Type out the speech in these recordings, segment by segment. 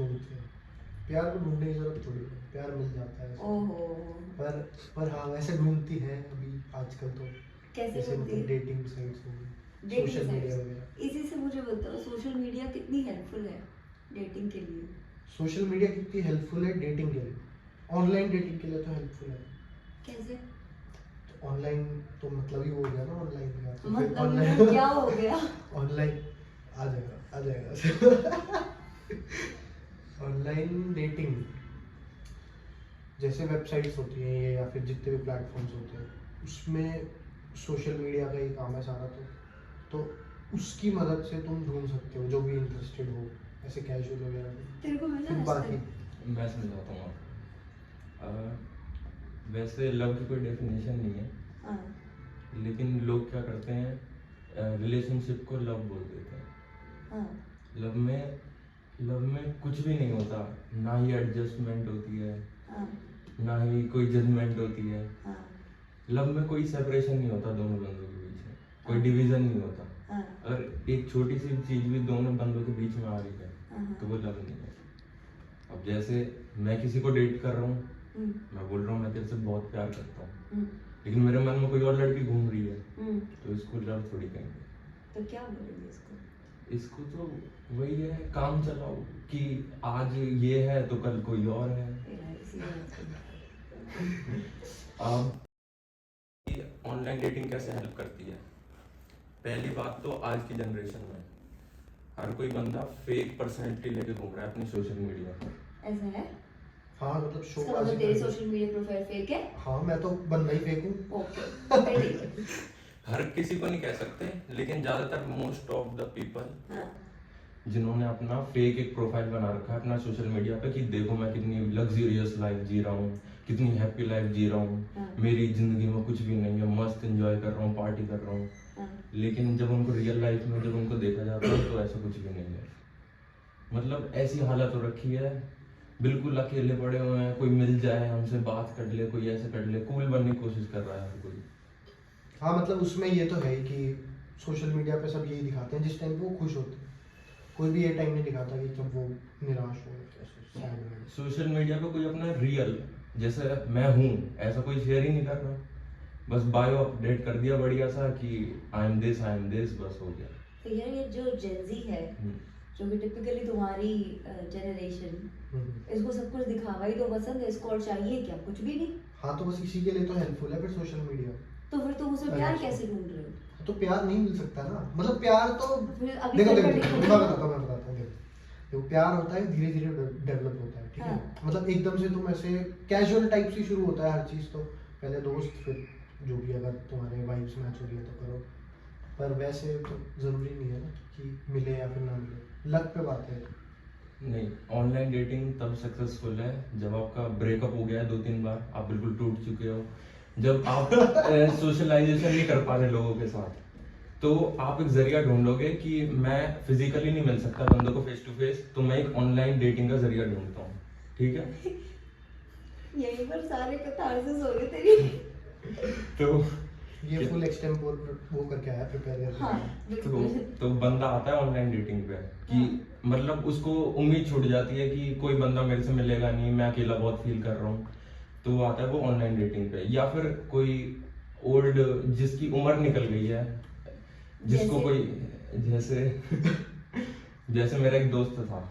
ढूंढते हैं। प्यार को ढूंढने की जरूरत थोड़ी है, प्यार मिल जाता है ऐसे। ओहो, पर हाँ वैसे ढूंढती है अभी आजकल तो, कैसे जैसे ढूंढती मतलब है? डेटिंग साइट्स हो गई, डेटिंग सोशल मीडिया साइट्स। वगैरह। इसी से मुझे बताओ, सोशल मीडिया कितनी हेल्पफुल है डेटिंग के लिए? सोशल मीडिया कितनी हेल्पफुल है डेटिंग के लिए? ऑनलाइन डेटिंग के लिए तो हेल्पफुल है। कैसे? तो ऑनलाइन तो मतलब ही वो हो गया ना ऑनलाइन का, तो फिर मतलब ऑनलाइन क्या हो गया? ऑनलाइन आ जाएगा ऑनलाइन डेटिंग जैसे वेबसाइट्स होती हैं ये या फिर जितने भी प्लेटफॉर्म्स होते हैं, उसमें सोशल मीडिया का ही काम है सारा। तो उसकी मदद से तुम ढूंढ सकते हो जो भी इंटरेस्टेड हो, ऐसे कैजुअल वगैरह में। तेरे को मैं फिर ना बाकी मैं समझाता हूँ आपको। वैसे लव की कोई डेफिनेशन नहीं है, हाँ लेकिन लोग क्या करते हैं, रिलेशनशिप को लव बोल देते हैं। हाँ लव में कुछ भी नहीं होता, ना ही एडजस्टमेंट होती है, हाँ ना ही कोई जजमेंट होती है। हाँ लव में कोई सेपरेशन नहीं होता दोनों बंदों के बीच में, कोई हाँ। डिवीजन नहीं होता। हाँ अगर एक छोटी सी चीज भी दोनों बंदों के बीच में आ रही है हाँ तो वो लव नहीं है। अब जैसे मैं किसी को डेट कर रहा हूँ, हम्म, मैं बोल रहा हूँ मैं तेरे से बहुत प्यार करता हूँ, हम्म, लेकिन मेरे मन में कोई और लड़की घूम रही है, हम्म। तो इसको लव थोड़ी कहेंगे। तो क्या बोलेंगे इसको? इसको तो वही है, काम चलाओ कि आज ये है तो कल कोई और है। यार, इसी बात को। अब ऑनलाइन डेटिंग कैसे हेल्प करती है? पहली बात तो आज की जनरेशन में हर कोई बंदा फेक पर्सनैलिटी लेके घूम रहा है अपनी सोशल मीडिया पर। ऐसा है? हाँ मतलब शो इसका मतलब तेरी सोशल मीडिया प्रोफाइल फेक है? हाँ मैं तो बंदा ही फेक हूँ। ओके, फिर ठीक है। हर किसी को नहीं कह सकते, लेकिन ज्यादातर मोस्ट ऑफ द पीपल हाँ जिन्होंने अपना फेक एक प्रोफाइल बना रखा है अपना सोशल मीडिया पे कि देखो मैं कितनी लग्जरियस लाइफ जी रहा हूँ, कितनी हैप्पी लाइफ जी रहा हूँ, हाँ मेरी जिंदगी में कुछ भी नहीं है, मस्त एंजॉय कर रहा हूँ, पार्टी कर रहा हूँ। हाँ। लेकिन जब उनको रियल लाइफ में जब उनको देखा जाता है तो ऐसा कुछ भी नहीं है। मतलब ऐसी हालत हो रखी है, बिल्कुल अकेले पड़े हुए हैं, कोई मिल जाए हमसे बात कर ले, कोई ऐसे कर ले, कूल बनने की कोशिश कर रहा है हर कोई। हाँ मतलब उसमें ये तो है कि सोशल मीडिया पे सब यही दिखाते हैं जिस टाइम पे वो खुश होते हैं। कोई भी ये टाइम नहीं दिखाता कि जब वो निराश हो या कैसे सैड हो। सोशल मीडिया पे कोई अपना रियल जैसे मैं हूँ ऐसा कोई शेयर ही नहीं कर रहा, बस बायो अपडेट कर दिया बढ़िया सा कि आई एम दिस, बस हो गया। तो यार ये जो जेनजी है, जो कि टिपिकली तुम्हारी जनरेशन, इसको सब कुछ दिखावा ही तो पसंद है, इसको और चाहिए क्या? कुछ भी नहीं। हाँ तो बस इसी के लिए तो हेल्पफुल है फिर सोशल मीडिया। तो फिर तुम उसे प्यार कैसे ढूंढ रहे हो? तो प्यार नहीं मिल सकता ना, मतलब प्यार तो फिर अभी देखो तक देखो का देखो, देखो। मैं बताता हूँ देखो प्यार होता है धीरे धीरे डेवलप होता है, ठीक है। हाँ। मतलब एकदम से तुम ऐसे कैजुअल टाइप से शुरू होता है हर चीज़, तो पहले दोस्त फिर जो भी, अगर तुम्हारे वाइब्स मैच हो रही है तो करो। पर वैसे तो ज़रूरी नहीं है ना कि मिले या फिर ना मिले, लक पे बात है। नहीं, ऑनलाइन डेटिंग तब सक्सेसफुल है जब आपका ब्रेकअप हो गया है 2-3 बार, आप बिल्कुल टूट चुके हो, जब आप सोशलाइजेशन नहीं कर पा रहे लोगों के साथ, तो आप एक जरिया ढूंढोगे कि मैं फिजिकली नहीं मिल सकता बंदों को फेस टू फेस, तो मैं एक ऑनलाइन डेटिंग का जरिया ढूंढता हूँ, ठीक है। यहीं पर सारे कैथार्सिस हो गए तेरी। तो ये फुल एक्सटेम्पोर वो करके आया, प्रिपेयर हाँ करके। तो बिल्कुल। तो बंदा आता है ऑनलाइन डेटिंग पे कि हाँ। मतलब उसको उम्मीद छूट जाती है कि कोई बंदा मेरे से मिलेगा नहीं, मैं अकेला बहुत फील कर रहा हूँ, तो वो आता है वो ऑनलाइन डेटिंग पे। या फिर कोई ओल्ड जिसकी उम्र निकल गई है, जिसको जैसे? कोई जैसे जैसे मेरा एक दोस्त था।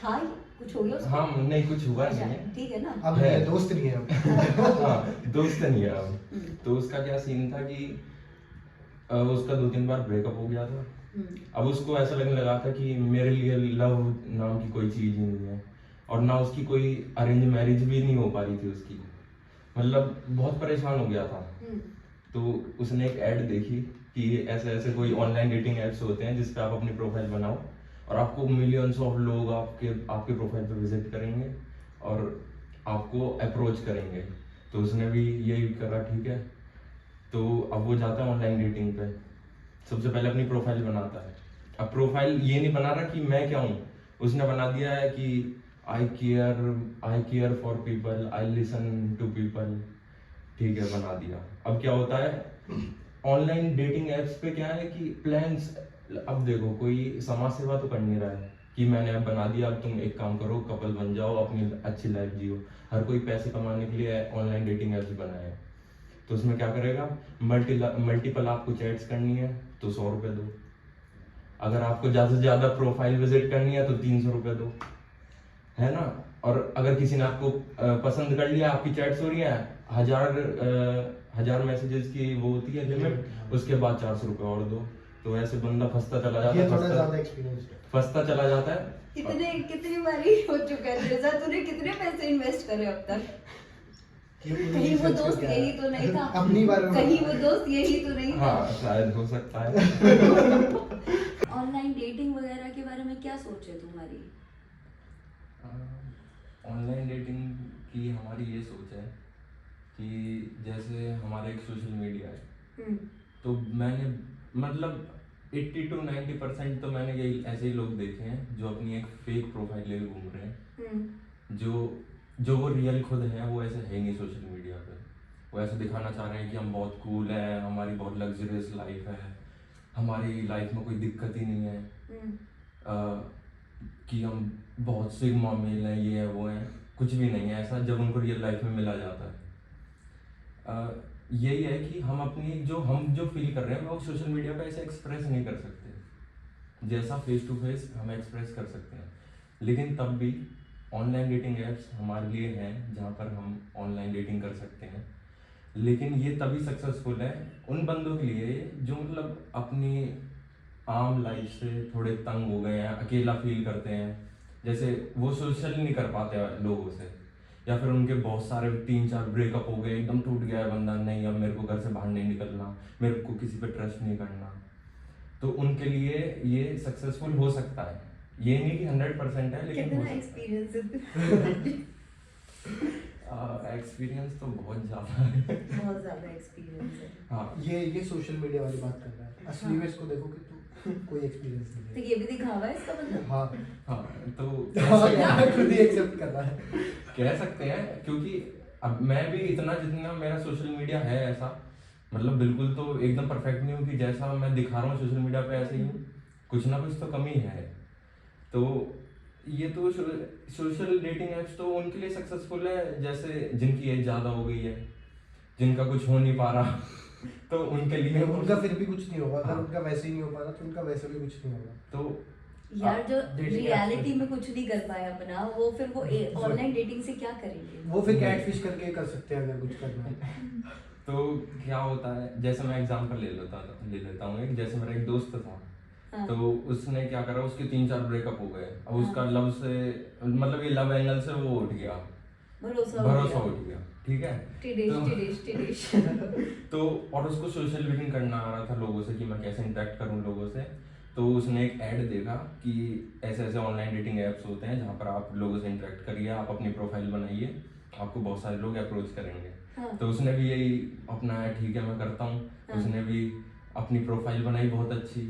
था ही? कुछ हो गया उसको? हाँ नहीं, कुछ हुआ अच्छा, नहीं है। ठीक है ना। अब है। ये दोस्त नहीं है अब। हाँ दोस्त नहीं है अब। हम्म, तो उसका क्या सीन था कि उसका 2-3 बार ब्रेकअप हो गया था। हम्म, अब उसको ऐसा लगने लगा था कि मेरे लिए लव नाम की कोई चीज ही नहीं है, और ना उसकी कोई अरेंज मैरिज भी नहीं हो पा रही थी उसकी, मतलब बहुत परेशान हो गया था। हम्म, तो उसने एक ऐड देखी कि ऐसे ऐसे कोई ऑनलाइन डेटिंग ऐप्स होते हैं जिस पे आप अपनी प्रोफाइल बनाओ और आपको मिलियंस ऑफ लोग आपके आपके प्रोफाइल पे विजिट करेंगे और आपको अप्रोच करेंगे। तो उसने भी यही करा, ठीक है। तो अब वो जाता है ऑनलाइन डेटिंग पे, सबसे पहले अपनी प्रोफाइल बनाता है। अब प्रोफाइल ये नहीं बना रहा कि मैं क्या हूँ, उसने बना दिया है कि I care for people, I listen to people, ठीक है बना दिया। अब क्या होता है ऑनलाइन डेटिंग एप्स पे क्या है कि प्लान्स, अब देखो कोई समाज सेवा तो कर नहीं रहा है, कि मैंने अब बना दिया, अब तुम एक काम करो, कपल बन जाओ, अपनी अच्छी लाइफ जियो। हर कोई पैसे कमाने के लिए ऑनलाइन डेटिंग ऐप्स बनाए हैं। तो उसमें क्या करेगा, मल्टीपल आपको चैट्स करनी है तो 100 रुपये दो, अगर आपको ज़्यादा से ज़्यादा प्रोफाइल विजिट करनी है तो 300 रुपये दो, है ना। और अगर किसी ने आपको पसंद कर लिया, आपकी चैट्स हो रही है, 1000 मैसेजेस की वो होती है लिमिट, उसके बाद 400 रुपये और दो। तो ऐसे बंदा फंसता चला जाता ये है, थोड़ा ज्यादा एक्सपीरियंस है। फंसता चला जाता है। कितनी बारी हो चुका है तेरे साथ? तूने कितने पैसे इन्वेस्ट करे अब तक? कहीं वो दोस्त यही तो नहीं था? अपनी बारे में कहीं वो दोस्त यही तो नहीं था? हाँ शायद हो सकता है। ऑनलाइन डेटिंग वगैरह के बारे में क्या सोच है तुम्हारी? ऑनलाइन डेटिंग की हमारी ये सोच है कि जैसे हमारा एक सोशल मीडिया है, तो मैंने मतलब 80 to 90% तो मैंने यही ऐसे ही लोग देखे हैं जो अपनी एक फेक प्रोफाइल लेके घूम रहे हैं। जो वो रियल खुद है वो ऐसे है नहीं सोशल मीडिया पे। वो ऐसे दिखाना चाह रहे हैं कि हम बहुत कूल हैं, हमारी बहुत लग्जरियस लाइफ है, हमारी लाइफ में कोई दिक्कत ही नहीं है, कि हम बहुत सिग्मा मेल हैं, ये है वो है। कुछ भी नहीं है ऐसा जब उनको रियल लाइफ में मिला जाता है। यही है कि हम अपनी हम जो फील कर रहे हैं वो सोशल मीडिया पे ऐसे एक्सप्रेस नहीं कर सकते जैसा फेस टू फेस हम एक्सप्रेस कर सकते हैं। लेकिन तब भी ऑनलाइन डेटिंग ऐप्स हमारे लिए हैं जहाँ पर हम ऑनलाइन डेटिंग कर सकते हैं। लेकिन ये तभी सक्सेसफुल है उन बंदों के लिए जो मतलब अपनी आम लाइफ से थोड़े तंग हो गए हैं, अकेला फील करते हैं, जैसे वो सोशल नहीं कर पाते लोगों से, या फिर उनके बहुत सारे 3-4 ब्रेकअप हो गए, एकदम टूट गया है बंदा, नहीं अब मेरे को घर से बाहर नहीं निकलना, मेरे को किसी पे ट्रस्ट नहीं करना। तो उनके लिए ये सक्सेसफुल हो सकता है, ये नहीं कि 100% है, लेकिन कितना एक्सपीरियंस है? एक्सपीरियंस तो बहुत ज़्यादा है। बहुत ज़्यादा एक्सपीरियंस है। हाँ, ये सोशल मीडिया वाली बात कर रहा है। असली में इसको देखो कि तू कोई एक्सपीरियंस नहीं तो है। ये भी दिखावा है इसका मतलब? हाँ तो हाँ यार, खुद ही एक्सेप्ट कर रहा है। कह सकते हैं, क्योंकि अब मैं भी जितना मेरा सोशल मीडिया है ऐसा, मतलब बिल्कुल तो एकदम परफेक्ट नहीं हूँ कि जैसा मैं दिखा रहा हूँ सोशल मीडिया पे ऐसे ही हूँ, कुछ ना कुछ तो कमी है। तो ये तो सोशल डेटिंग ऐप्स तो उनके लिए सक्सेसफुल है जैसे जिनकी एज ज़्यादा हो गई है, जिनका कुछ हो नहीं पा रहा तो उनके लिए उनका फिर भी कुछ नहीं होगा। अगर उनका वैसे ही नहीं हो पा रहा तो उनका वैसे भी कुछ नहीं होगा। तो यार जो dating रियलिटी apps में कुछ नहीं कर पाया अपना, वो फिर वो ऑनलाइन डेटिंग से क्या करेंगे? वो फिर कैटफिश करके कर सकते हैं अगर कुछ करना है। तो क्या होता है, जैसे मैं एग्जांपल ले लेता हूँ एक, जैसे मेरा एक दोस्त था। हाँ। तो उसने क्या करा, उसके 3-4 ब्रेकअप हो गए। अब उसका लव से मतलब ये लव एंगल से वो उठ गया, भरोसा उठ गया, ठीक है। टिडिश। तो और उसको सोशल मीटिंग करना आ रहा था लोगों से कि मैं कैसे इंटरेक्ट करूं लोगों से। तो उसने एक ऐड देखा कि ऐसे ऐसे ऑनलाइन डेटिंग ऐप्स होते हैं जहां पर आप लोगों से इंटरेक्ट करिए, आप अपनी प्रोफाइल बनाइए, आपको बहुत सारे लोग अप्रोच करेंगे। हाँ। तो उसने भी यही अपनाया, ठीक है मैं करता हूँ। हाँ। उसने भी अपनी प्रोफाइल बनाई बहुत अच्छी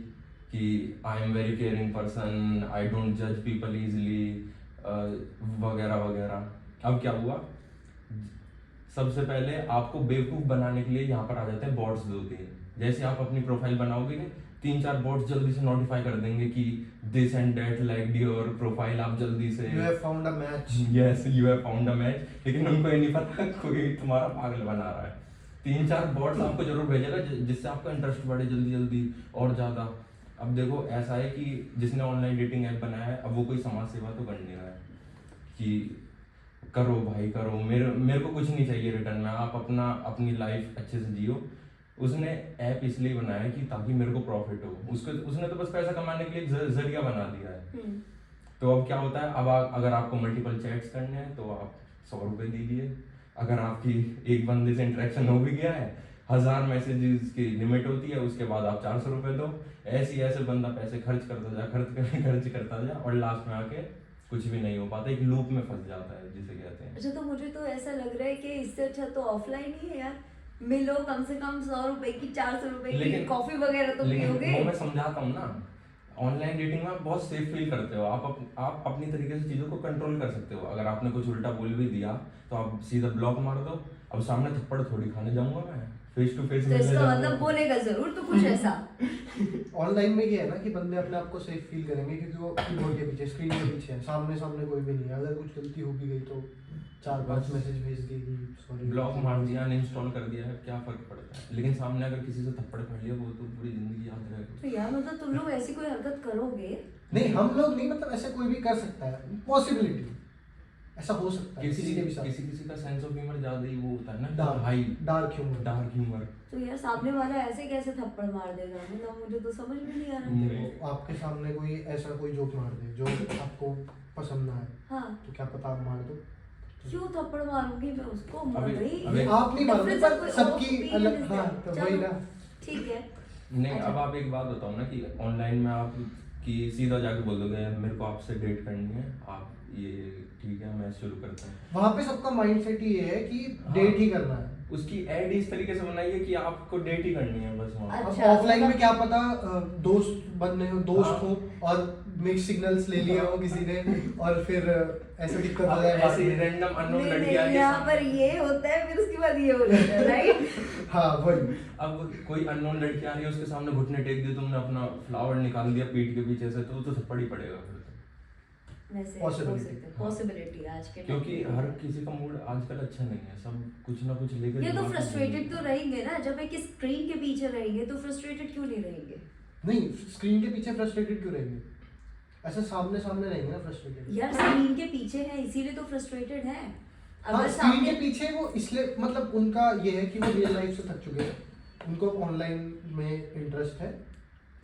कि I am very caring person, I don't जज पीपल ईजिली, वगैरह वगैरह। अब क्या हुआ, सबसे पहले आपको बेवकूफ बनाने के लिए यहाँ पर आ जाते हैं बॉट्स 2-3। जैसे आप अपनी प्रोफाइल बनाओगे 3-4 बॉट्स जल्दी से नोटिफाई कर देंगे कि this and that like your profile, आप जल्दी से You have found a match. Yes you have found a match. लेकिन उनको ये नहीं पता कोई तुम्हारा पागल बना रहा है। 3-4 बॉट्स आपको जरूर भेजेगा जिससे आपका इंटरेस्ट बढ़े जल्दी जल्दी और ज़्यादा। अब देखो ऐसा है कि जिसने ऑनलाइन डेटिंग ऐप बनाया है, अब वो कोई समाज सेवा तो कर नहीं रहा है कि करो भाई करो, मेरे को कुछ नहीं चाहिए रिटर्न में, आप अपनी लाइफ अच्छे से जियो। उसने ऐप इसलिए बनाया है कि ताकि मेरे को प्रॉफिट हो। उसने तो बस पैसा कमाने के लिए एक जरिया बना दिया है। तो अब क्या होता है, अब अगर आपको मल्टीपल चैट्स करने हैं तो आप 100 रुपये दीजिए। अगर आपकी एक बंदे से इंटरेक्शन हो भी गया है, 1000 मैसेजेस की लिमिट होती है, उसके बाद आप 400 रुपये दो। ऐसे बंदा पैसे खर्च करता जा और लास्ट में आके कुछ भी नहीं हो पाता, एक लूप में फंस जाता है जिसे कहते हैं। अच्छा, तो मुझे तो ऐसा लग रहा है कि इससे अच्छा तो ऑफलाइन ही है यार। मिलो, कम से कम 100 रुपए की 400 रुपए की कॉफी वगैरह तो पियोगे। वो मैं समझाता हूँ ना, ऑनलाइन डेटिंग में आप बहुत सेफ फील करते हो, आप अपनी तरीके से चीज़ों को कंट्रोल कर सकते हो। अगर आपने कुछ उल्टा बोल भी दिया तो आप सीधा ब्लॉक मार दो, अब सामने थप्पड़ थोड़ी खाने जाऊंगा मैं, फेस टू फेस तो मिलने इसका जाऊंगा। मतलब बोलेगा जरूर तो कुछ ऐसा। ऑनलाइन में ये है ना कि बंदे अपने आप को सेफ फील करेंगे क्योंकि वो कीबोर्ड के पीछे, स्क्रीन के पीछे है, सामने सामने कोई भी नहीं है। अगर कुछ गलती हो भी गई तो 4-5 मैसेज भेज देगी, सॉरी, ब्लॉक मार दिया, अनइंस्टॉल कर दिया है, क्या फर्क पड़ता है। लेकिन सामने अगर किसी से थप्पड़ खा लिया वो तो पूरी जिंदगी याद रहेगा। तो यार मतलब तुम लोग ऐसी कोई हरकत करोगे? नहीं, हम लोग नहीं, मतलब ऐसे कोई भी कर सकता है, पॉसिबिलिटी ऐसा हो सकता है किसी के भी साथ। किसी का सेंस ऑफ ह्यूमर ज्यादा ही वो होता है ना, dark high dark humour. Dark humour. तो यार सामने वाला ऐसे कैसे थप्पड़ मार देगा, मतलब मुझे तो समझ में नहीं आ रहा। देखो, आपके सामने कोई ऐसा कोई जोक मार दे जो आपको पसंद ना आए, हाँ, तो क्या पता आप मार दो। क्यों थप्पड़ मारूंगी मैं उसको? मर अबे- गई। अबे- आप नहीं मारोगे, Difference of पर कोई सबकी opinion अलग, is हाँ, there। तो वही चलो, ना। ठीक है। नहीं, अच्छा। अब आप एक बात बताओ ना कि ऑनलाइन में आप कि सीधा जाके बोल दोगे मेरे को आपसे डेट करनी है, आप ये ठीक है मैं शुरू करता हूँ। वहाँ पे सबका माइंडसेट ये है कि हाँ। डेट ही करना है। उसकी एड इस तरीके से बनाई है कि आपको डेट ही करनी है बस वहाँ। अब अच्छा, ऑफलाइन में मतलब- क्या पता दोस्त बनने हो, दोस्त हाँ। हो और मिक्स सिग्नल्स ले लिए हो किसी ने, और फिर ऐसे दिक्कत हो अब जाए बाद ऐसे में। रैंडम अननोन नहीं, लड़की आके यहाँ पर सामने- ये होता है, फिर उसके बाद ये हो जाता है, राइट? हाँ वही। अब कोई अननोन लड़की आ रही है, उसके सामने घुटने टेक दिए तुमने, अपना फ्लावर निकाल दिया पीठ के पीछे से, तो थप्पड़ ही पड़ेगा फिर तो। वैसे Possibility। पॉसिबिलिटी आज के क्योंकि time में। हर किसी का मूड आजकल अच्छा नहीं है, सब कुछ ना कुछ लेकर ये तो दिमाग में फ्रस्ट्रेटेड तो घूमते हैं। रहेंगे ना, जब एक स्क्रीन के पीछे रहेंगे तो फ्रस्ट्रेटेड क्यों नहीं रहेंगे? नहीं, स्क्रीन के पीछे फ्रस्ट्रेटेड क्यों रहेंगे? ऐसे सामने सामने रहेंगे ना फ्रस्ट्रेटेड। यार स्क्रीन के पीछे है इसीलिए तो फ्रस्ट्रेटेड है। हाँ, अगर स्क्रीन सामने के पीछे वो इसलिए, मतलब उनका ये है कि वो रियल लाइफ से थक चुके हैं, उनको ऑनलाइन में इंटरेस्ट है,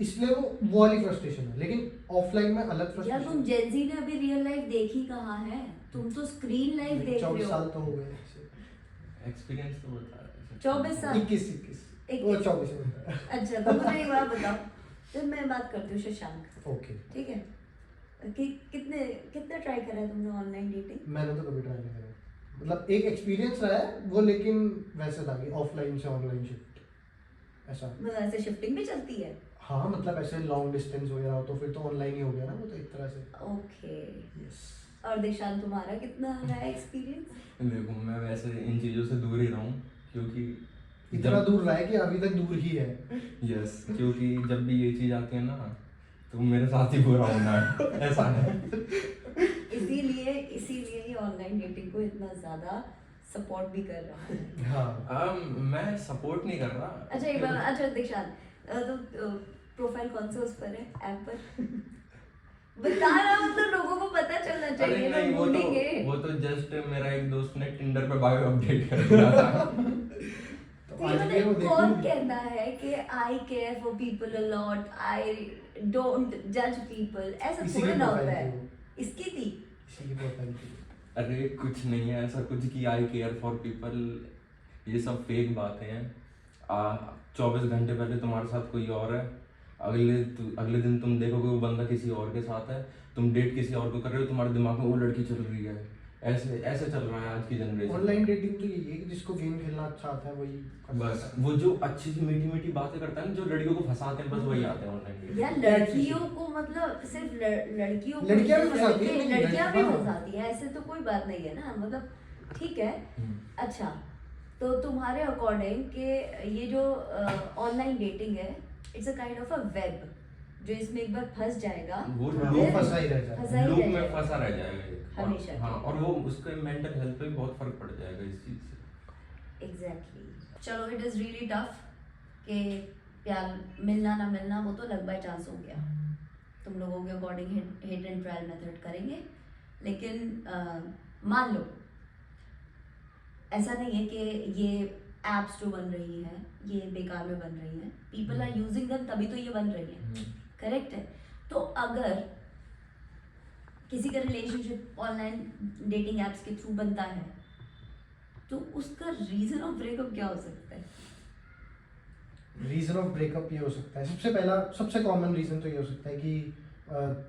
इसलिए वो वाली फ्रस्ट्रेशन है। लेकिन ऑफलाइन में अलग यार तुम फ्रस्ट्रेशन। जेंजी ने अभी रियल लाइफ देखी कहाँ है? तुम तो स्क्रीन लाइफ देख रहे 24 साल हो। तो हो गए। एक्सपीरियंस तो बता रहे हैं। 24 साल? 21 21 वो 24 में। अच्छा, तो मुझे एक बात बताओ, तो मैं बात करती हूँ शशांक, ओके, ठीक है? कि कितने ट्राई करा है तुमने ऑनलाइन डेटिंग? मैंने तो कभी ट्राई नहीं करा, मतलब एक एक्सपीरियंस रहा है वो, लेकिन वैसे था कि ऑफलाइन से ऑनलाइन शिफ्ट ऐसा। मतलब ऐसे शिफ्टिंग भी चलती है? हाँ, मतलब ऐसे लॉन्ग डिस्टेंस वगैरह हो तो फिर तो ऑनलाइन ही हो गया ना वो, तो एक तरह से। ओके। यस। और दीक्षांत तुम्हारा कितना रहा है एक्सपीरियंस? देखो मैं वैसे इन चीज़ों से दूर ही रहा हूँ, क्योंकि इतना दूर रहा है कि अभी तक दूर ही है। यस, क्योंकि जब भी ये चीज़ आती है ना तो मेरे साथ ही बुरा होना है, ऐसा है। इसीलिए ही ऑनलाइन डेटिंग को इतना ज्यादा सपोर्ट भी कर रहा है। हाँ, मैं सपोर्ट नहीं कर रहा। अच्छा एक बार, अच्छा दीक्षांत, तो प्रोफाइल कौन सा उस पर है, ऐप पर? बता रहा, मतलब लोगों को पता चलना अरे चाहिए, नहीं, लोग ढूंढेंगे। वो तो जस्ट मेरा एक दोस्त ने टिंडर पे बायो अपडेट कर दिया था। तो तो आज मतलब ये वो कौन देखूंगी। कहता है कि I care for people a lot, I don't जज पीपल, ऐसा इसी थोड़ा की ना प्रोफाइल होता है। थी वो। इसकी थी? इसी की प्रोफाइल थी। अरे कुछ नहीं है ऐसा कुछ कि आई केयर फॉर पीपल, ये सब फेक बातें हैं। 24 घंटे पहले तुम्हारे साथ कोई और है, अगले दिन तुम देखोगे वो बंदा किसी और के साथ है, तुम डेट किसी और को कर रहे हो, तुम्हारे दिमाग में वो लड़की चल रही है। ऐसे ऐसे चल रहा है आज की जनरेशन। ऑनलाइन डेटिंग तो यही है कि जिसको गेम खेलना अच्छा आता है वही कर बस सकता है। वो जो अच्छी सी मीठी मीठी बातें करता है ना, जो लड़कियों को फंसाते हैं, बस वही आते हैं ऑनलाइन यार डेटिंग। लड़कियों को, मतलब सिर्फ लड़कियों को, लड़कियां भी फंसाती है, नहीं, लड़कियां भी हाँ। फंसाती है, ऐसे तो कोई बात नहीं है ना, मतलब ठीक है। अच्छा, तो तुम्हारे अकॉर्डिंग कि ये जो ऑनलाइन डेटिंग है, it's a kind of a web, जो इसमें एक बार फंस जाएगा वो वो फंसा ही रह जाएगा। फंसा ही लूप रह में जाएगा। फंसा रह जाएगा एक। हमेशा हाँ, के। और वो उसके मेंटल हेल्थ पे भी बहुत फर्क पड़ जाएगा इस चीज से। एग्जैक्टली। चलो, इट इज रियली टफ कि प्यार मिलना ना मिलना वो तो लग बाय चांस हो गया। तुम लोगों के according hit and trial method करेंगे, लेकिन मान लो ऐसा नहीं है कि ये एप्स जो बन रही हैं ये बेकार में बन रही हैं, पीपल आर यूजिंग देम तभी तो ये बन रही हैं, करेक्ट है? तो अगर किसी का रिलेशनशिप ऑनलाइन डेटिंग एप्स के थ्रू बनता है तो उसका रीजन ऑफ ब्रेकअप क्या हो सकता है? रीजन ऑफ ब्रेकअप ये हो सकता है, सबसे पहला सबसे कॉमन रीजन तो ये हो सकता है कि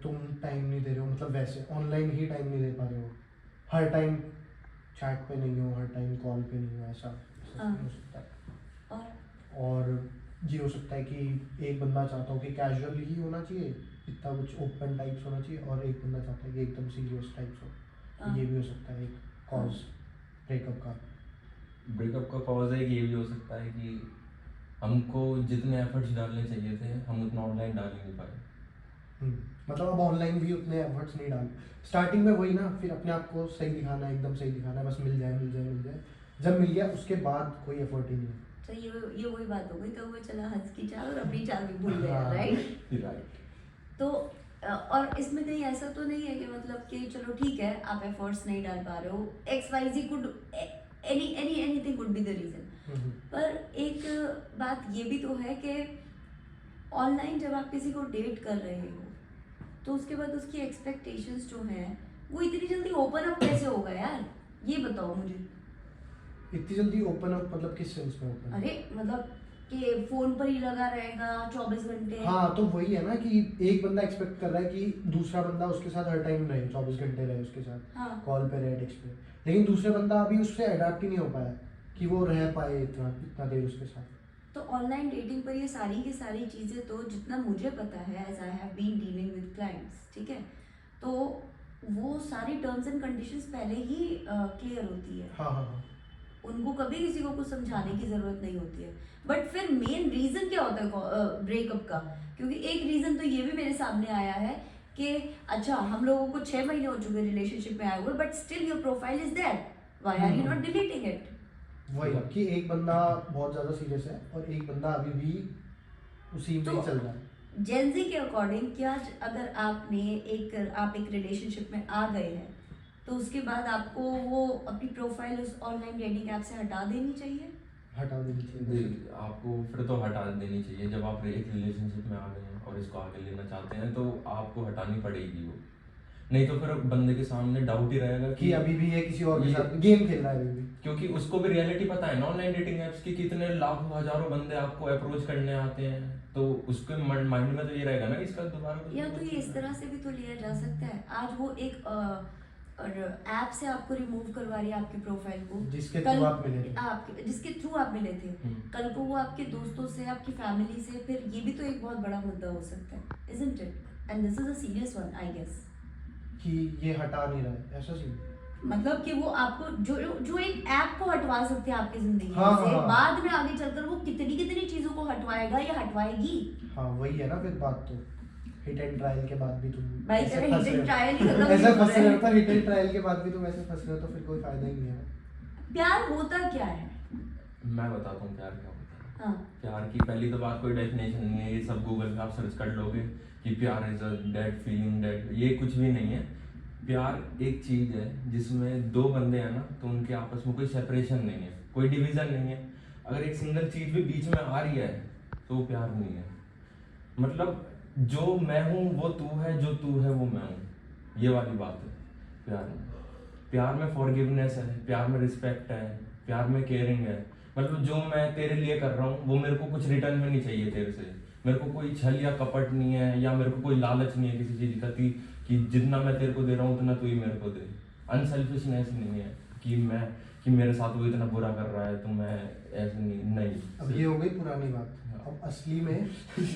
तुम टाइम नहीं दे रहे हो, मतलब वैसे ऑनलाइन ही टाइम नहीं दे पा रहे हो, हर टाइम चैट पे नहीं हो, हर टाइम कॉल पे नहीं हो, ऐसा हो सकता है। और ये हो सकता है कि एक बंदा चाहता हो कि कैजुअल ही होना चाहिए, इतना कुछ ओपन टाइप्स होना चाहिए, और एक बंदा चाहता है कि एकदम सीरियस टाइप्स हो, ये भी हो सकता है एक कॉज ब्रेकअप का। ब्रेकअप का कॉज है कि ये भी हो सकता है कि हमको जितने एफर्ट्स डालने चाहिए थे हम उतना ऑनलाइन डाल ही नहीं पाए। मतलब अब ऑनलाइन भी उतने एफर्ट्स नहीं डाल, स्टार्टिंग में वही ना, फिर अपने आप को सही दिखाना है, एकदम सही दिखाना है, बस मिल जाए मिल जाए मिल जाए, जब मिल गया उसके बाद कोई एफर्ट ही नहीं है। तो ये वही बात हो गई, कौवा चला हंस की चाल और अपनी चाल भी भूल गया, हाँ। राइट? राइट। तो और इसमें कहीं ऐसा तो नहीं है कि मतलब कि चलो ठीक है आप एफर्ट्स नहीं डाल पा रहे हो, XYZ could anything could be the reason, पर एक बात ये भी तो है कि ऑनलाइन जब आप किसी को डेट कर रहे हो तो उसके बाद उसकी एक्सपेक्टेशंस जो हैं वो इतनी जल्दी ओपन अप कैसे होगा यार, ये बताओ मुझे। इतनी जल्दी ओपन अप मतलब किस सेंस में ओपन? अरे मतलब कि फोन पर ही लगा रहेगा 24 घंटे। हाँ तो वही है ना कि एक बंदा एक्सपेक्ट कर रहा है कि दूसरा बंदा उसके साथ हर टाइम रहे, 24 घंटे रहे उसके साथ, हाँ। कॉल पे रहे, टेक्स्ट पे, लेकिन दूसरा बंदा अभी उससे अडाप्ट ही नहीं हो पाया कि वो रह पाए इतना इतना देर उसके साथ। तो ऑनलाइन डेटिंग पर ये सारी की सारी चीज़ें तो जितना मुझे पता है, as I have been dealing with clients, ठीक है, तो वो सारी टर्म्स एंड कंडीशंस पहले ही क्लियर होती है। हाँ हाँ हाँ। उनको कभी किसी को कुछ समझाने की ज़रूरत नहीं होती है। बट फिर मेन रीज़न क्या होता है ब्रेकअप का? क्योंकि एक रीज़न तो ये भी मेरे सामने आया है कि अच्छा हम लोगों को 6 महीने हो चुके रिलेशनशिप में आए हुए, but still your profile is there, why are you not deleting it? वही कि एक बंदा बहुत ज़्यादा सीरियस है और एक बंदा अभी भी उसी में ही चल रहा है। जेनजी के अकॉर्डिंग क्या अगर आप एक रिलेशनशिप में आ गए हैं तो उसके बाद आपको वो अपनी प्रोफाइल उस ऑनलाइन डेटिंग ऐप से हटा देनी चाहिए? हटा देनी चाहिए। आपको फिर तो हटा देनी चाहिए। जब आप एक रिलेशनशिप में आ गए हैं और इसको आगे लेना चाहते हैं तो आपको हटानी पड़ेगी वो, नहीं तो फिर बंदे के सामने डाउट ही रहेगा कि अभी भी ये किसी और के साथ गेम खेल रहा है अभी भी। क्योंकि उसको भी रियलिटी पता है ना ऑनलाइन डेटिंग एप्स की, कितने लाखों हजारों बंदे आपको अप्रोच करने आते हैं, तो उसके माइंड में तो ये रहेगा ना इसका दोबारा या तो ये इस तरह से भी तो लिया जा सकता है, आज वो एक ऐप से आपको रिमूव करवा रही है आपकी प्रोफाइल को, जिसके थ्रू आप मिले थे। जिसके थ्रू आप मिले थे, कल को वो आपके दोस्तों से, आपकी फैमिली से, फिर ये भी तो एक बहुत बड़ा मुद्दा हो सकता है, isn't it? And this is a serious one, I guess. कि ये हटा नहीं रहा है ऐसा सीन। मतलब कि वो आपको जो एक ऐप को हटवा सकते हैं आपकी जिंदगी हाँ, से, हाँ। बाद में आगे चलकर वो कितनी कितनी चीजों को हटवाएगा या हटवाएगी। हाँ वही है ना फिर बात, तो हिट एंड ट्रायल के बाद भी तुम भाई ऐसे तेरा फंस hit रहे and हो। trial ही खत्म ऐसा नहीं हो फंस रहा रहे है। हो तो हिट एंड ट्रायल के बाद भी तुम ऐसे फंस रहे हो तो फिर कोई फायदा ही नहीं है ना। प्यार होता क्या है? मैं बताता हूँ प्यार क्या होता है। हाँ। प्यार की पहली तो बात कोई डेफिनेशन नहीं है, ये सब गूगल पे आप सर्च कर लोगे कि प्यार is a dead feeling, dead, ये कुछ भी नहीं है। प्यार एक चीज है जिसमें दो बंदे हैं ना तो उनके आपस में कोई सेपरेशन नहीं है, कोई डिवीजन नहीं है। अगर एक सिंगल चीज भी बीच में आ रही है तो वो प्यार नहीं है। मतलब जो मैं हूँ वो तू है, जो तू है वो मैं हूँ, ये वाली बात है प्यार में। प्यार में फॉरगिवनेस है, प्यार में रिस्पेक्ट है, प्यार में केयरिंग है। मतलब जो मैं तेरे लिए कर रहा हूँ वो मेरे को कुछ रिटर्न में नहीं चाहिए तेरे से, मेरे को कोई छल या कपट नहीं है, या मेरे को कोई लालच नहीं है किसी चीज का कि जितना मैं तेरे को दे रहा हूँ उतना तू ही मेरे को दे। अनसेल्फिशनेस नहीं है कि मेरे साथ वो इतना बुरा कर रहा है तो मैं ऐसे नहीं। अब ये हो गई पुरानी बात। अब असली में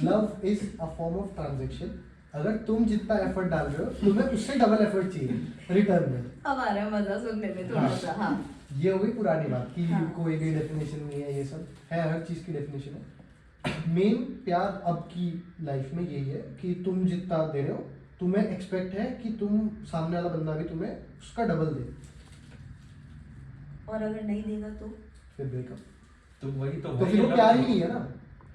love is a form of transaction. अगर तुम जितना एफर्ट डाल रहे हो तुम्हें उससे डबल एफर्ट चाहिए रिटर्न में। अब आ रहा है मजा सुनने में थोड़ा सा। हाँ। ये हो गई पुरानी बात कि हाँ। कोई भी डेफिनेशन नहीं है, ये सब है, हर चीज की डेफिनेशन है। मेन प्यार अब की लाइफ में यही है कि तुम जितना दे रहे हो तुम्हें एक्सपेक्ट है कि तुम सामने वाला बंदा भी तुम्हें उसका डबल दे, और अगर नहीं देगा तो फिर ब्रेकअप। तो वही तो फिर वो प्यार ही नहीं है ना।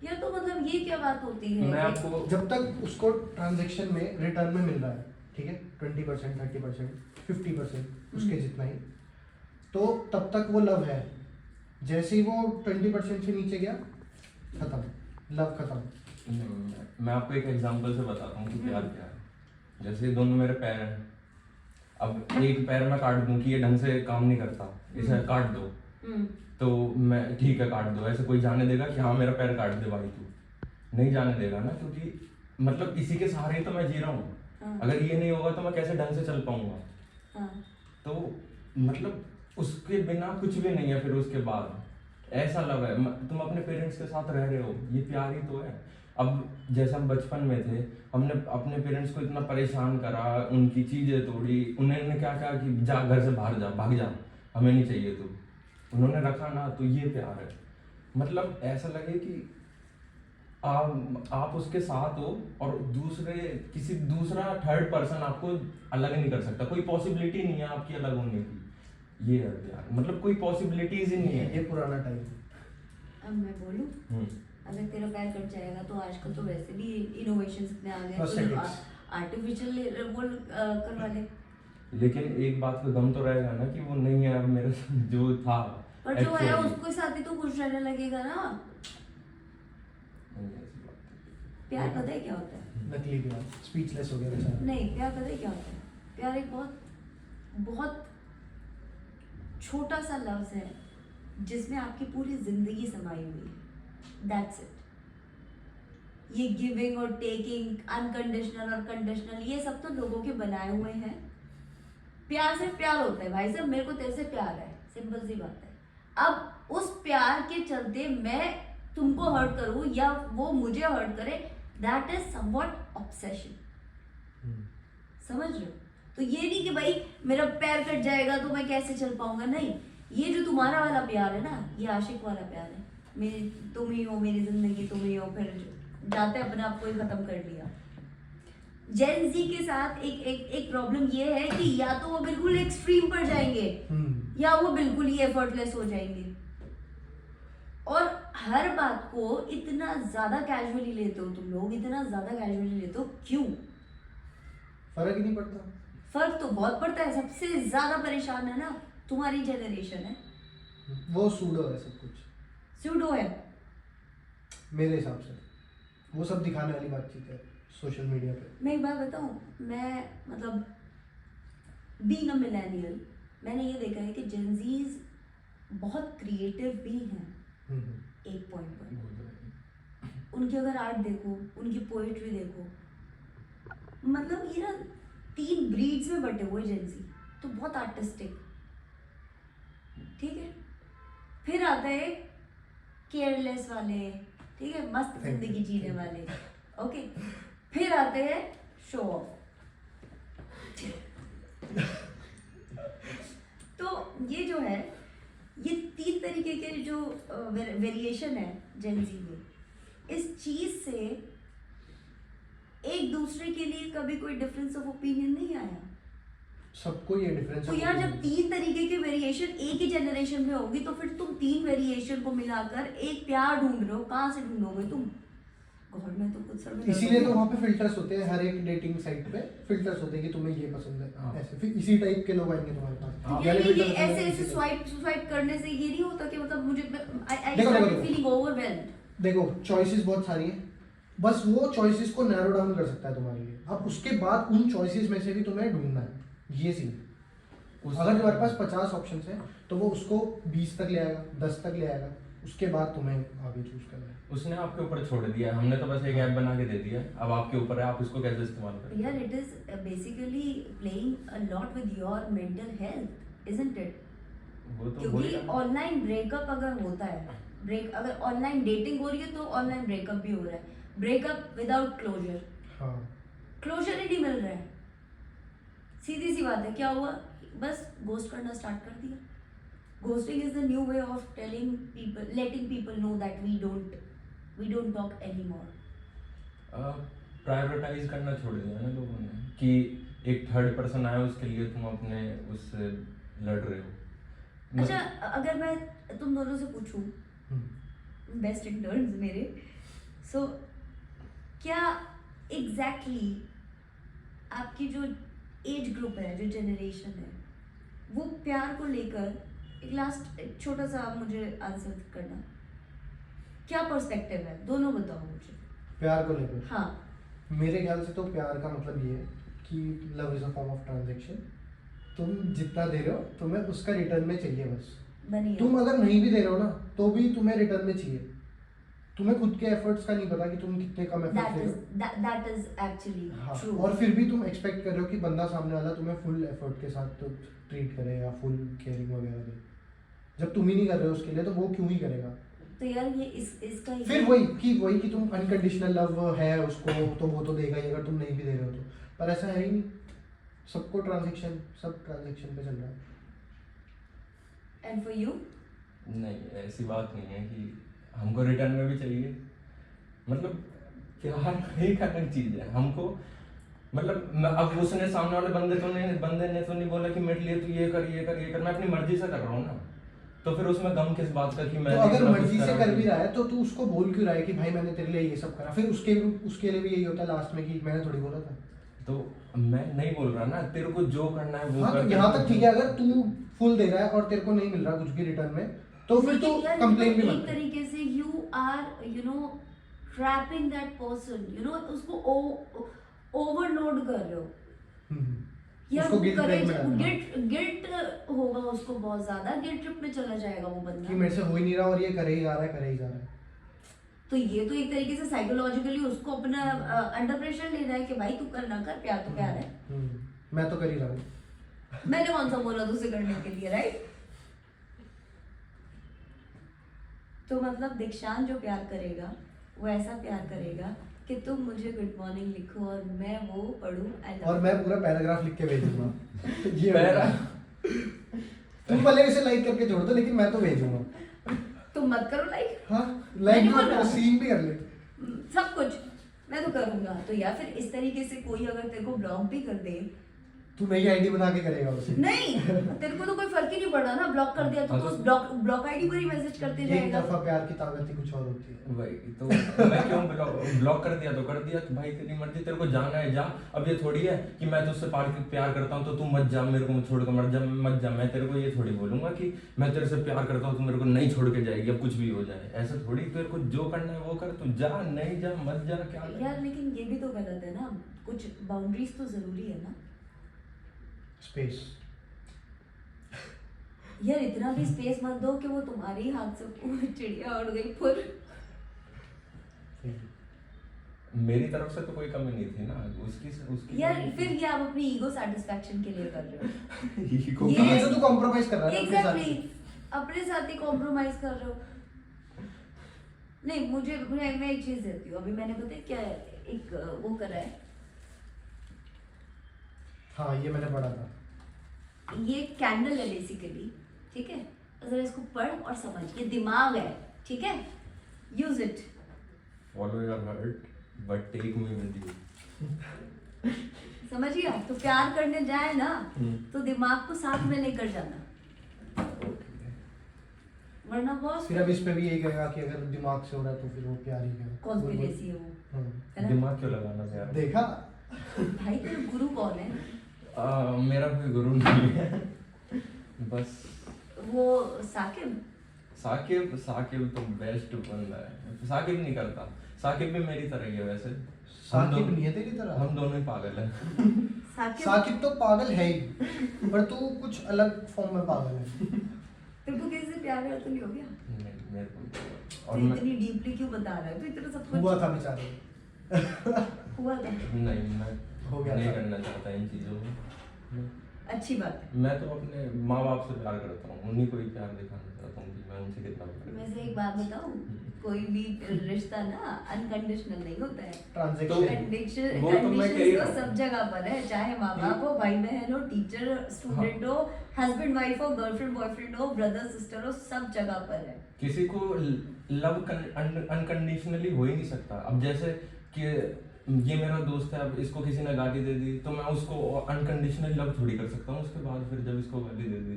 या तो मतलब ये क्या बात होती है? मैं आपको जब तक उसको ट्रांजैक्शन में रिटर्न में मिल रहा है, ठीक है, 20%, 30%, 50% उसके जितना ही, तो तब तक वो लव है। जैसे ही वो 20% से नीचे गया, खत्म, लव खत्म। नहीं, मैं आपको एक एग्जांपल से बताता हूँ कि प्यार क्या है। जैसे दोनों मेरे पैर हैं, अब एक पैर मैं काट दूं कि ये ढंग से काम नहीं करता, इसे काट दो, तो मैं ठीक है काट दो, ऐसे कोई जाने देगा कि हाँ मेरा पैर काट दे भाई तू? नहीं जाने देगा ना, क्योंकि मतलब इसी के सहारे ही तो मैं जी रहा हूँ। हाँ। अगर ये नहीं होगा तो मैं कैसे ढंग से चल पाऊंगा? हाँ। तो मतलब उसके बिना कुछ भी नहीं है। फिर उसके बाद ऐसा लव है, तुम अपने पेरेंट्स के साथ रह रहे हो, ये प्यार ही तो है। अब जैसे हम बचपन में थे, हमने अपने पेरेंट्स को इतना परेशान करा, उन्की चीजें तोड़ी, उन्होंने क्या कहा कि जा घर से बाहर जा, भाग जा, हमें नहीं चाहिए तू। उन्होंने रखा ना, तो ये प्यार है। मतलब ऐसा लगे कि आप उसके साथ हो और किसी दूसरा थर्ड पर्सन आपको अलग नहीं कर सकता, कोई पॉसिबिलिटी नहीं है आपकी अलग होने की। ये है प्यार, मतलब कोई पॉसिबिलिटीज ही नहीं है। ये पुराना टाइम। अब मैं बोलूं, अगर तेरा पैर कट जाएगा तो आजकल तो वैसे भी इनोवेशंस इतने आ गए, Prosthetics. आर्टिफिशियल वो करवा ले। लेकिन एक बात का गम तो रहेगा ना कि वो नहीं है अब मेरे साथ जो था। पर जो है actually। उसके साथ ही तो खुश रहने लगेगा ना। नहीं, ऐसी बात नहीं। प्यार पता है क्या होता है? नकली प्यार, स्पीचलेस हो गया बेचारा। नहीं, प्यार पता है क्या होता है? प्यार एक बहुत बहुत छोटा सा लफ्ज है जिसमें आपकी पूरी जिंदगी समाई हुई है। That's it. ये गिविंग और टेकिंग, अनकंडीशनल और कंडीशनल, ये सब तो लोगों के बनाए हुए हैं। प्यार से प्यार होता है भाई साहब, मेरे को तेरे से प्यार है, सिंपल सी बात है। अब उस प्यार के चलते मैं तुमको हर्ट करूं या वो मुझे हर्ट करे, दैट इज समवॉट ऑब्सेशन। समझ रहे हो? तो ये नहीं कि भाई मेरा पैर कट जाएगा तो मैं कैसे चल पाऊंगा, नहीं। ये जो तुम्हारा वाला प्यार है ना, ये आशिक वाला प्यार है। मेरी तुम ही हो, मेरी जिंदगी तुम ही हो, फिर जाते अपने आप को ही खत्म कर लिया। जेन जी के साथ एक प्रॉब्लम ये है कि या तो वो बिल्कुल एक्सट्रीम पर जाएंगे या वो बिल्कुल ही एफर्टलेस हो जाएंगे, और हर बात को इतना ज्यादा कैजुअली लेते हो तुम लोग, इतना ज्यादा कैजुअली लेते हो, क्यों? फर्क ही नहीं पड़ता। फर्क तो बहुत पड़ता है। सबसे ज्यादा परेशान है ना तुम्हारी जनरेशन है। वो सूडो है सब कुछ, सूडो है मेरे हिसाब से। वो सब दिखाने वाली बातचीत है सोशल मीडिया पे। मैं एक बात बताऊं, मैं मतलब बीइंग अ मिलेनियल, मैंने ये देखा है कि जेनजीज बहुत क्रिएटिव भी हैं एक पॉइंट पर। उनकी अगर आर्ट देखो, उनकी पोएट्री देखो, मतलब ये ना 3 ब्रीड्स में बटे हुए जेनजी, तो बहुत आर्टिस्टिक, ठीक है। फिर आता है केयरलेस वाले, ठीक है, मस्त जिंदगी जीने वाले, ओके। फिर आते हैं शो ऑफ। तो ये जो है, ये 3 तरीके के जो वेरिएशन है जेनजी में, इस चीज से एक दूसरे के लिए कभी कोई डिफरेंस ऑफ ओपिनियन नहीं आया। सबको ये डिफरेंस। तो यार जब 3 तरीके के वेरिएशन एक ही जनरेशन में होगी, तो फिर तुम 3 वेरिएशन को मिलाकर एक प्यार ढूंढ रहे हो, कहाँ से ढूंढोगे तुम? गॉड, मैं तो कुछ समझ। इसीलिए तो वहाँ पे फिल्टर्स होते हैं, हर एक डेटिंग साइट पे फिल्टर्स होते हैं कि तुम्हें ये पसंद है, ऐसे फिर इसी टाइप के लोग आएंगे तुम्हारे पास। ये ऐसे स्वाइप करने से ये नहीं होता कि मतलब मुझे आई स्टार्टेड फीलिंग ओवरवेल्म्ड। देखो चॉइसेस बहुत सारी हैं, बस वो चॉइसेस को नैरो डाउन कर सकता है तुम्हारे लिए। अब उसके बाद उन चॉइसेस में से भी तुम्हें ढूंढना है, ये सीन। अगर तुम्हारे पास 50 ऑप्शंस हैं तो वो उसको 20 तक ले आएगा, 10 तक ले आएगा, उसके बाद तुम्हें आगे चूज करना है। उसने आपके ऊपर छोड़ दिया, हमने तो बस एक ऐप बना के दे दिया, अब आपके ऊपर है आप इसको कैसे इस्तेमाल करें। यार it is basically playing a lot with your mental health, isn't it? वो तो क्योंकि ऑनलाइन ब्रेकअप अगर होता है, अगर ऑनलाइन डेटिंग हो रही है तो ऑनलाइन ब्रेकअप भी हो रहा है। ब्रेकअप विदाउट क्लोजर, हाँ, क्लोजर ही नहीं मिल रहा है। सीधी सी बात है, क्या हुआ? बस घोस्ट करना स्टार्ट कर दिया। Ghosting is the new way of letting people know that we don't talk anymore. Prioritize करना छोड़ दिया ना लोगों ने, कि एक थर्ड पर्सन आया उसके लिए तुम अपने उससे लड़ रहे हो। अच्छा, अगर मैं तुम दोनों से पूछूं, बेस्ट इन टर्म्स मेरे, सो क्या एग्जैक्टली आपकी जो एज ग्रुप है, जो जनरेशन है, वो प्यार को लेकर एक छोटा सा मुझे आंसर करना, क्या पर्सपेक्टिव है? दोनों बताओ मुझे। प्यार को लेकर? हाँ, मेरे ख्याल से तो प्यार का मतलब ये है कि love is a form of transaction. तुम जितना दे रहे हो तुम्हें उसका रिटर्न में चाहिए बस। बनिए। तुम अगर नहीं भी दे रहे हो ना तो भी तुम्हें रिटर्न में चाहिए। तुम्हें खुद के एफर्ट्स का नहीं पता कि तुम कितने कम एफर्ट दे रहे हो। That is actually true. और फिर भी तुम एक्सपेक्ट कर रहे हो कि बंदा सामने वाला तुम्हें फुल एफर्ट के साथ तो ट्रीट करे या फुल केयरिंग वगैरह दे। जब तुम ही नहीं कर रहे हो उसके लिए तो वो क्यों ही करेगा? तो यार ये इसका फिर वही कि तुम अनकंडीशनल लव है उसको तो वो तो देगा ही अगर तुम नहीं भी दे रहे हो तो। पर ऐसा है ही नहीं, सबको सब ट्रांजैक्शन पे चल रहा है। And for you? नहीं, ऐसी बात नहीं है कि हमको रिटर्न में भी चाहिए। मतलब प्यार एक अलग चीज है हमको। मतलब अब उसने सामने वाले बंदे ने तो नहीं बोला कि मेरे लिए तू ये कर ये कर ये कर, मैं अपनी मर्जी से कर रहा हूँ ना, तो फिर उसमें गम किस बात का कि मैं तो अगर इतना कुछ मर्जी से करा कर कि- भी रहा है तो तू उसको बोल क्यों रहा है कि भाई मैंने तेरे लिए ये सब करा, फिर उसके लिए भी यही होता है लास्ट में कि मैंने थोड़ी बोला था। तो मैं नहीं बोल रहा ना, तेरे को जो करना है वो हाँ कर। तो यहाँ तक ठीक है, अगर तू फुल दे रहा है और तेरे को नहीं मिल रहा कुछ भी रिटर्न में, तो फिर तू लेकिन यार कंप्लेन भी एक मत कर। तरीके से you are trapping that person, उसको ओवरलोड कर रहे हो हम्म। यार। उसको guilt trip में डालना। गिल्ट होगा उसको, बहुत ज्यादा गिल्ट ट्रिप में चला जाएगा वो कि बंदा। मेरे से हो ही नहीं रहा और ये करे ही जा रहा है करे ही जा रहा है। तो ये तो एक तरीके से साइकोलॉजिकली उसको अपना अंडर प्रेशर ले रहा है कि भाई तू कर ना कर, प्यार तो प्यार है। मैं तो कर ही रहा हूँ। मैंने कौन सा बोला तुझसे करने के लिए, राइट? तो मतलब दीक्षांत जो प्यार करेगा वो ऐसा प्यार करेगा कि तुम मुझे गुड मॉर्निंग लिखो और मैं वो पढ़ूं और मैं पूरा पैराग्राफ लिख के भेजूंगा। ये पैरा तुम भले इसे लाइक करके छोड़ दो लेकिन मैं तो भेजूंगा। तुम मत करो लाइक, हाँ मैं लाइक नहीं बोल रहा। तो सीन भी कर ले। सब कुछ मैं तो करूंगा। तो या फिर इस तरीके से कोई अगर तेरे को ब्लॉक भी कर दे, तू नई आईडी बना के करेगा उसे। नहीं तेरे को तो कोई फर्क ही नहीं पड़ रहा ना, ब्लॉक कर दिया तो हाँ, तू तो- उस ब्लॉक आईडी पर ही मैसेज करते एक जाएगा। दफा प्यार की ताकत ही कुछ और होती है। वही तो मैं क्यों ब्लॉक कर दिया तो कर दिया, तो भाई तेरी मर्जी, तेरे को जाना है जा। अब ये थोड़ी है कि मैं तुझसे प्यार करता हूँ तो तू मत जा, मेरे को मत छोड़ कर मत जा। मैं तेरे को ये थोड़ी बोलूंगा कि मैं तेरे से प्यार करता हूँ तू मेरे को नहीं छोड़ के जाएगी, अब कुछ भी हो जाए। ऐसा थोड़ी, तेरे को जो करना है वो कर, तू जा नहीं जा मत जा, क्या यार लेकिन ये भी तो गलत है ना, कुछ बाउंड्रीज तो जरूरी है ना स्पेस। यार। इतना भी स्पेस मत दो कि वो तुम्हारे ही हाथ से चिड़िया उड़ गई फुर। मेरी तरफ से तो कोई कमी नहीं थी ना, उसकी यार फिर ये आप अपनी ईगो सेटिस्फेक्शन के लिए कर रहे हो। ये तो तू कॉम्प्रोमाइज कर रहा है अपने साथ। एग्जैक्टली, अपने साथ ही कॉम्प्रोमाइज कर रहे हो। नहीं मुझे मैं एक चीज देती हूँ, अभी मैंने पता है क्या एक वो करा है, हाँ ये मैंने पढ़ा था। ये कैंडल है बेसिकली, ठीक है? तो जरा इसको पढ़ और समझ, ये दिमाग है, ठीक है? Use it. Follow your heart but take me with you. समझ गया? तो प्यार करने जाए ना तो दिमाग को साथ में लेकर जाना, वरना बहुत सिर्फ इस पे भी यही कहेगा कि अगर दिमाग से हो रहा है तो फिर वो प्यार ही है। कॉन्स्पिरेसी है वो, हाँ। है ना? दिमाग क्यों लगाना प्यार? देखा। भाई तेरा गुरु कौन है? मेरा कोई गुरु नहीं है, बस वो साकिब। साकिब तो बेस्ट बंदा है। साकिब नहीं करता, साकिब भी मेरी तरह ही है वैसे। साकिब नहीं है तेरी तरह। हम दोनों ही पागल हैं। साकिब तो पागल है ही, पर तू कुछ अलग फॉर्म में पागल है। तेरे को किसी से प्यार व्यार तो नहीं हो गया? नहीं, मेरे को तो और मैं इतनी डीपली क्यों बता रहा है? तो इतना सब कुछ हुआ था बेचारे। हुआ था। नहीं, मैं हो गया नहीं था। करना चाहता इन चीज़ों में। अच्छी बात है। मैं तो अपने माँ बाप से प्यार करता हूँ, उन्हीं को ही प्यार दिखाना चाहता हूँ कि मैं उनसे कितना प्यार वैसे एक बात बताऊं, कोई भी रिश्ता ना अनकंडीशनल नहीं होता है। ट्रांजैक्शन वो तो मैं कह ही कंडीशंस रहा तो हूँ। सब जगह पर है, चाहे माँ बाप हो, भाई बहन हो, टीचर स्टूडेंट हो, हस्बैंड वाइफ हो, गर्लफ्रेंड बॉयफ्रेंड हो, ब्रदर सिस्टर हो, सब जगह पर है। किसी को लव अनकंडीशनली हो ही नहीं सकता। अब जैसे कि ये मेरा दोस्त है, अब इसको किसी ने गाली दे दी तो मैं उसको अनकंडीशनल लव थोड़ी कर सकता हूँ। उसके बाद फिर जब इसको गाली दे दी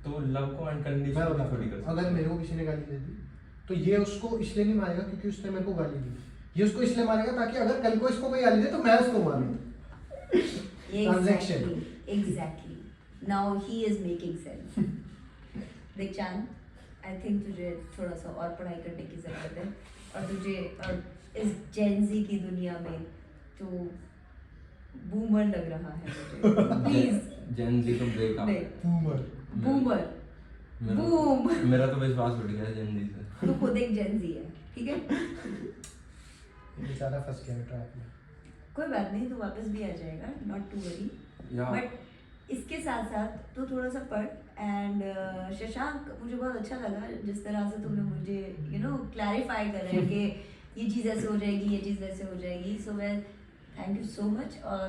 तो लव को अनकंडीशनल थोड़ी कर सकता हूँ। अगर मेरे को किसी ने गाली दे दी तो ये उसको इसलिए नहीं मारेगा क्योंकि उसने मेरे को गाली दी, ये उसको इसलिए मारेगा ताकि अगर कल को इसको कोई गाली दे तो मैं उसको मारूं। Transaction. Exactly. Now he is making sense. दीक्षांत, I think तुझे थोड़ा सा और पढ़ाई करने की जरूरत है, और तुझे और इस जेनजी की दुनिया में तो बूमर लग रहा है मुझे। प्लीज जेनजी तो बेकार नहीं, है। बूमर। Boomer boom. मेरा तो विश्वास उठ गया जेनजी से। तू खुद एक जेनजी है, ठीक है? बेचारा फंस गया ट्रैप में। कोई बात नहीं, तू वापस भी आ जाएगा, नॉट टू वरी। या बट इसके साथ साथ तू थोड़ा सा पढ़। एंड शशांक, मुझे बहुत अच्छा लगा जिस तरह से तुमने मुझे क्लैरिफाई करा है कि ये चीज़ ऐसे हो जाएगी, ये चीज़ ऐसे हो जाएगी। So well, thank you so much. और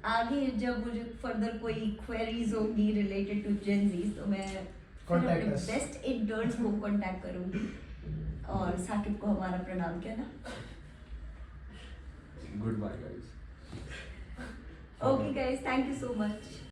आगे जब मुझे फर्दर कोई क्वेरीज होंगी रिलेटेड टू जेनजीज तो मैं Contact us. बेस्ट इंटर्न्स को कांटेक्ट करूंगी और साकिब को हमारा प्रणाम कहना. Good bye guys. Okay guys, thank you so much.